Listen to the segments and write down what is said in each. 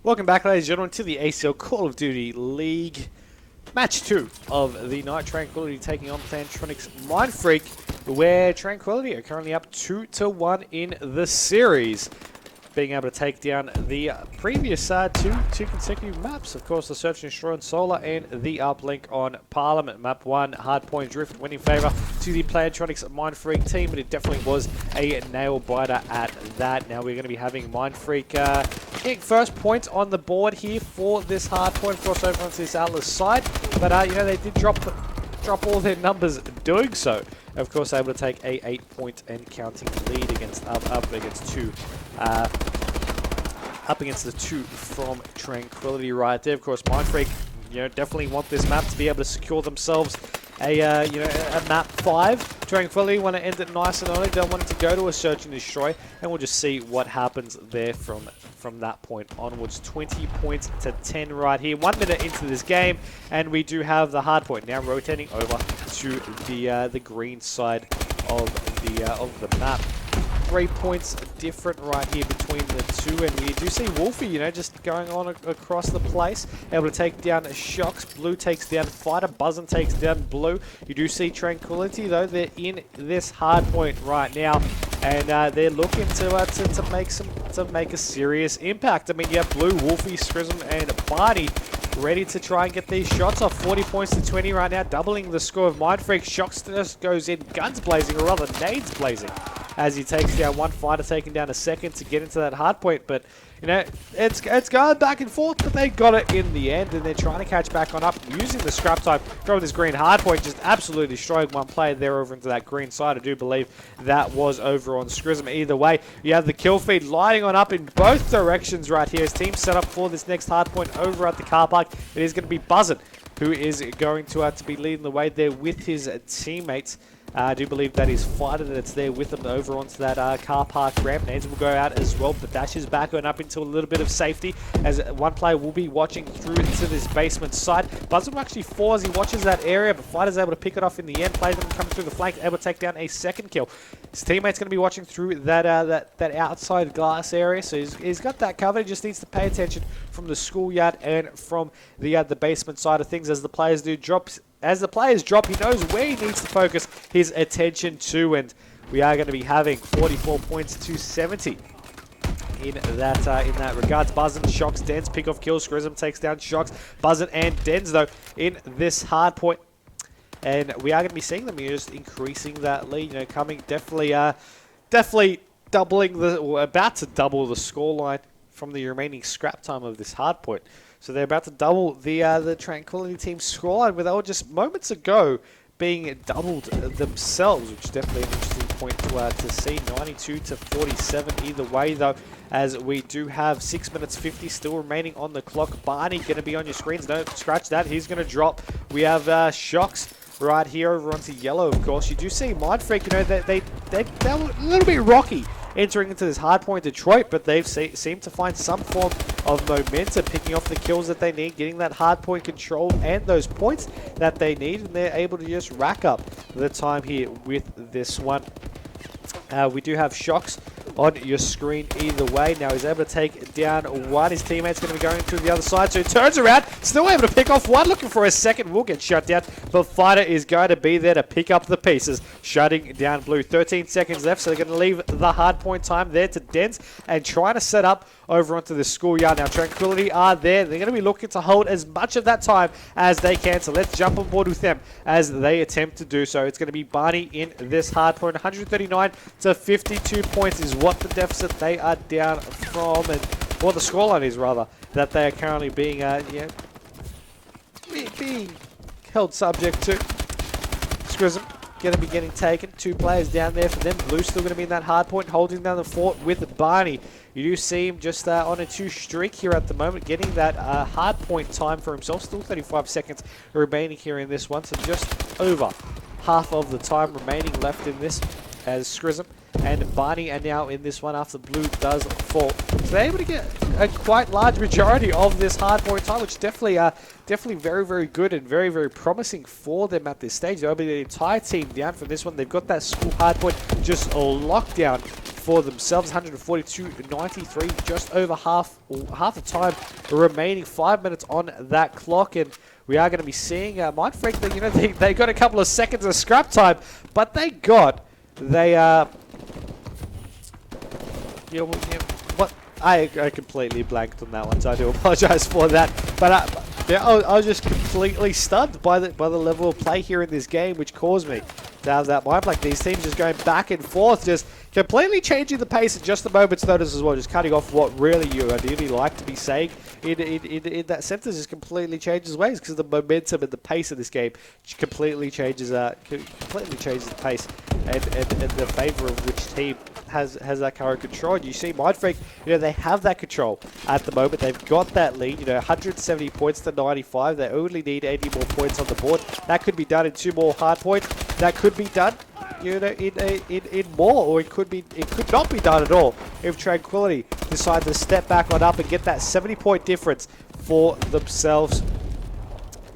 Welcome back, ladies and gentlemen, to the ACL Call of Duty League Match 2 of the night. Tranquility taking on Plantronics.Mindfreak, where Tranquility are currently up 2-1 in the series, being able to take down the previous two consecutive maps. Of course, the Search and Destroy on Solar and the Uplink on Parliament. Map 1, Hardpoint Drift, winning favour to the Plantronics.Mindfreak team, but it definitely was a nail-biter at that. Now we're going to be having Mindfreak getting first point on the board here for this Hardpoint. Of course, over onto this Atlas side, but you know, they did drop all their numbers doing so. Of course, able to take a 8-point and counting lead against up against the two from Tranquility right there. Of course, Mindfreak, you know, definitely want this map to be able to secure themselves a map 5. Tranquility want to end it nice and early. Don't want it to go to a Search and Destroy, and we'll just see what happens there from that point onwards. 20 points to 10 right here. 1 minute into this game, and we do have the Hardpoint now rotating over to the green side of the map. 3 points different right here between the two, and we do see Wolfie, you know, just going on across the place, able to take down Shocks. Blue takes down Fighter. Buzzin takes down Blue. You do see Tranquility though; they're in this Hardpoint right now, and they're looking to make a serious impact. I mean, you have Blue, Wolfie, Scrism, and Barney ready to try and get these shots off. 40 points to 20 right now, doubling the score of Mindfreak. Shocks just goes in, guns blazing, or rather nades blazing, as he takes down one Fighter, taking down a second to get into that hard point. But you know, it's going back and forth, but they got it in the end, and they're trying to catch back on up using the scrap time from this green hard point, just absolutely destroying one player there over into that green side. I do believe that was over on Scrism. Either way, you have the kill feed lining on up in both directions right here. His team set up for this next hard point over at the car park. It is going to be Buzzin who is going to be leading the way there with his teammates. I do believe that is Fighter that's there with them over onto that car park ramp. Nades will go out as well, but Dash is back on up into a little bit of safety, as one player will be watching through into this basement side. Buzzin will actually fall as he watches that area, but Fighter's able to pick it off in the end. Play them coming through the flank, able to take down a second kill. His teammate's going to be watching through that outside glass area, so he's got that covered. He just needs to pay attention from the schoolyard and from the basement side of things as the players do drop. As the players drop, he knows where he needs to focus his attention to, and we are going to be having 44 points to 70 in that regards. Buzzin, Shocks, Dens pick off kills. Scrism takes down Shocks. Buzzin and Dens though in this hard point, and we are going to be seeing them just increasing that lead. You know, coming definitely doubling about to double the scoreline from the remaining scrap time of this hard point. So they're about to double the Tranquility team's scoreline, where they were just moments ago being doubled themselves, which is definitely an interesting point to see. 92 to 47 either way though, as we do have 6 minutes 50 still remaining on the clock. Barney going to be on your screens. Don't scratch that. He's going to drop. We have Shocks right here over onto yellow, of course. You do see Mindfreak, you know, they were a little bit rocky entering into this hardpoint Detroit, but they've seemed to find some form of momentum, picking off the kills that they need, getting that hardpoint control and those points that they need, and they're able to just rack up the time here with this one. We do have Shocks on your screen either way. Now he's able to take down one. His teammate's going to be going to the other side, so he turns around, still able to pick off one, looking for a second, will get shut down, but Fighter is going to be there to pick up the pieces, shutting down Blue. 13 seconds left, so they're going to leave the hard point time there to Dens and trying to set up over onto the schoolyard. Now Tranquility are there. They're going to be looking to hold as much of that time as they can, so let's jump on board with them as they attempt to do so. It's going to be Barney in this hard point. 139 to 52 points is what the deficit they are down from, and what the scoreline is rather, that they are currently being being held subject to. Scrism going to be getting taken. 2 players down there for them. Blue still going to be in that hard point, holding down the fort with Barney. You do see him just on a 2 streak here at the moment, getting that hard point time for himself. Still 35 seconds remaining here in this one, so just over half of the time remaining left in this, as Scrism and Barney are now in this one after Blue does fall. So they're able to get a quite large majority of this hardpoint time, which is definitely very, very good and very, very promising for them at this stage. They'll be the entire team down from this one. They've got that school hardpoint just locked down for themselves. 142-93, just over half the time remaining. 5 minutes on that clock, and we are going to be seeing Mindfreak. That, you know, they got a couple of seconds of scrap time, but they what? I completely blanked on that one, so I do apologize for that. But yeah, I was just completely stunned by the level of play here in this game, which caused me to have that mind blank. These teams just going back and forth, just completely changing the pace at just a moment's notice as well, just cutting off what really you ideally like to be saying in that sentence. Just completely changes ways because the momentum and the pace of this game completely changes the pace and the favor of which team has that current control. And you see Mindfreak, you know, they have that control at the moment. They've got that lead, you know, 170 points to 95. They only need 80 more points on the board. That could be done in 2 more hard points. That could be done, you know, in more, or it could not be done at all if Tranquility decide to step back on up and get that 70-point difference for themselves.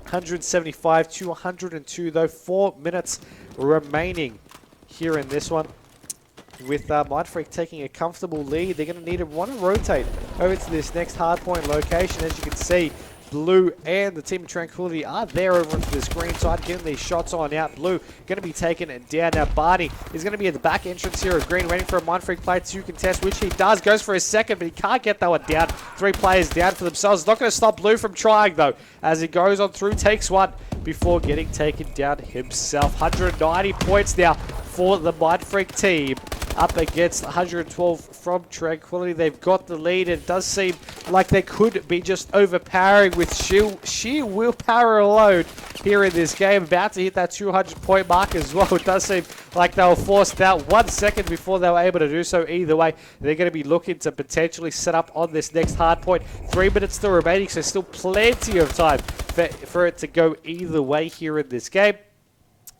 175 to 102 though. 4 minutes remaining here in this one, with Mindfreak taking a comfortable lead. They're going to want to rotate over to this next hardpoint location. As you can see, Blue and the team of Tranquility are there over onto this green side, getting these shots on out. Blue going to be taken down. Now Barney is going to be at the back entrance here of green, waiting for a Mindfreak player to contest, which he does. Goes for his second, but he can't get that one down. 3 players down for themselves. It's not going to stop Blue from trying, though, as he goes on through, takes one before getting taken down himself. 190 points now for the Mindfreak team, up against 112 from Tranquility. They've got the lead, and it does seem like they could be just overpowering with sheer willpower alone here in this game. About to hit that 200-point mark as well. It does seem like they were forced out 1 second before they were able to do so. Either way, they're going to be looking to potentially set up on this next hard point. 3 minutes still remaining, so still plenty of time for it to go either way here in this game.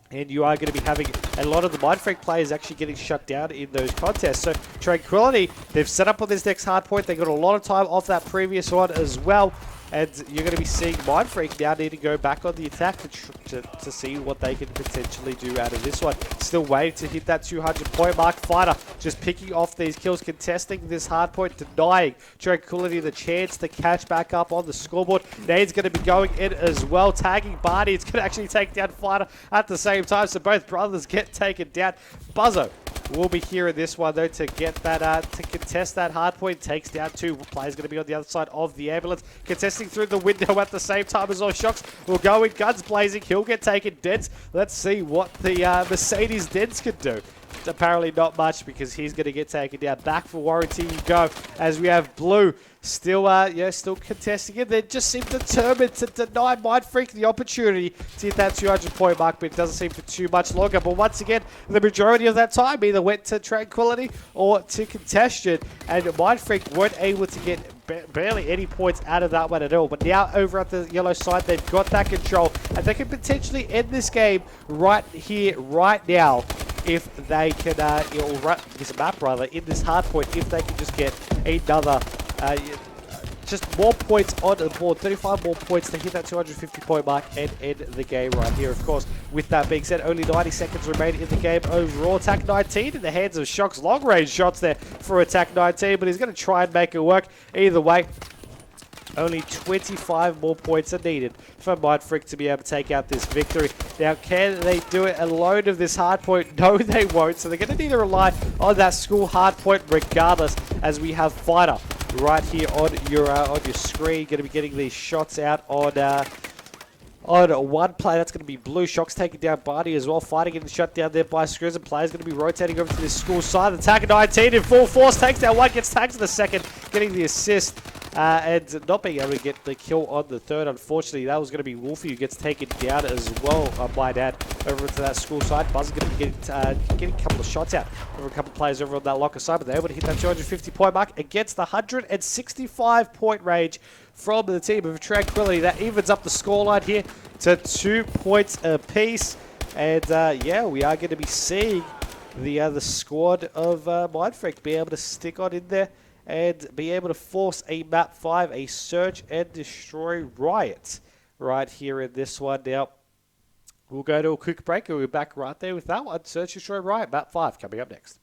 And you are going to be having a lot of the Mindfreak players actually getting shut down in those contests. So Tranquility, they've set up on this next hard point. They got a lot of time off that previous one as well. And you're going to be seeing Mindfreak now need to go back on the attack to see what they can potentially do out of this one. Still waiting to hit that 200-point mark. Fighter just picking off these kills, contesting this hard point, denying Tranquility the chance to catch back up on the scoreboard. Nade's going to be going in as well, tagging Barney. It's going to actually take down Fighter at the same time, so both brothers get taken down. Buzzo will be here in this one, though, to get that, to contest that hard point. Takes down 2 players. Going to be on the other side of the ambulance, contesting through the window at the same time as all. Shocks will go in, guns blazing. He'll get taken deads. Let's see what the Mercedes Dents can do. Apparently not much, because he's going to get taken down. Back for warranty you go, as we have Blue still contesting it. They just seem determined to deny Mindfreak the opportunity to hit that 200-point mark, but it doesn't seem for too much longer. But once again, the majority of that time either went to Tranquility or to Contestion, and Mindfreak weren't able to get barely any points out of that one at all. But now over at the yellow side, they've got that control, and they can potentially end this game right here, right now, if they can, this map rather, in this hard point, if they can just get another, just more points on the board, 35 more points to hit that 250-point mark and end the game right here. Of course, with that being said, only 90 seconds remain in the game overall. Attack 19 in the hands of Shock's. Long-range shots there for Attack 19, but he's going to try and make it work. Either way, only 25 more points are needed for Mindfreak to be able to take out this victory. Now, can they do it alone of this hard point? No, they won't. So they're going to need to rely on that school hard point regardless, as we have Fighter right here on your screen. Going to be getting these shots out on one player. That's going to be Blue. Shock's taking down Barney as well. Fighting getting shut down there by Screws, and players going to be rotating over to this school side. Attack 19 in full force. Takes down one, gets tagged in the second, getting the assist. And not being able to get the kill on the third, unfortunately. That was going to be Wolfie, who gets taken down as well, I might add, over to that school side. Buzz is going to be getting a couple of shots out over a couple of players over on that locker side, but they're able to hit that 250-point mark against the 165-point range from the team of Tranquility. That evens up the scoreline here to 2 points apiece. And yeah, we are going to be seeing the squad of Mindfreak be able to stick on in there and be able to force a map 5, a search and destroy riot right here in this one. Now, we'll go to a quick break and we'll be back right there with that one. Search, destroy, riot, map 5 coming up next.